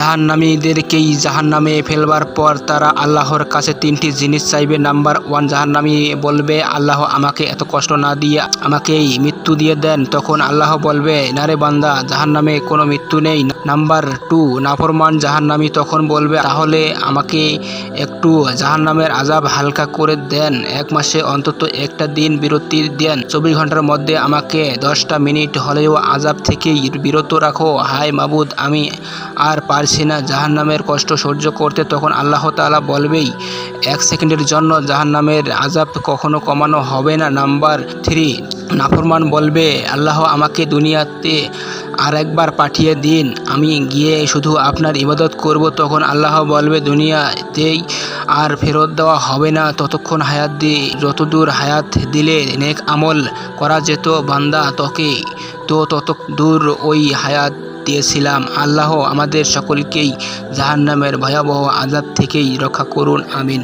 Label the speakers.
Speaker 1: জাহান্নামীদেরকেই জাহান্নামে ফেলবার পর তারা আল্লাহর কাছে তিনটি জিনিস চাইবে। নাম্বার 1, জাহান্নামী বলবে, আল্লাহ আমাকে এত কষ্ট না দিয়ে আমাকেই মৃত্যু দিয়ে দেন। তখন আল্লাহ বলবে, না রে বান্দা, জাহান্নামে কোনো মৃত্যু নেই। নাম্বার 2, নাফরমান জাহান্নামী তখন বলবে, তাহলে আমাকে একটু জাহান্নামের আযাব হালকা করে দেন, 1 মাসে অন্তত একটা দিন বিরতি দেন, 24 ঘন্টার মধ্যে আমাকে 10টা মিনিট হলেও আযাব থেকেই বিরত রাখো। হায় মাবুদ, আমি আর পারছি না জাহান্নামের কষ্ট সহ্য করতে। তখন আল্লাহ তাআলা বলবেই, 1 সেকেন্ডের জন্য জাহান্নামের আযাব কখনো কমানো হবে না। নাম্বার 3, নাফরমান বলবে, আল্লাহ আমাকে দুনিয়াতে আর একবার পাঠিয়ে দিন, আমি গিয়ে শুধু আপনার ইবাদত করব। তখন আল্লাহ বলবে, দুনিয়াতেই আর ফেরত দেওয়া হবে না, ততক্ষণ হায়াত যতদূর হায়াত দিলে নেক আমল করা যেত বান্দা, তোকে তো তত দূর ওই হায়াত দিয়েছিলাম। আল্লাহ আমাদের সকলকেই জাহান্নামের ভয়াবহ আযাব থেকেই রক্ষা করুন, আমিন।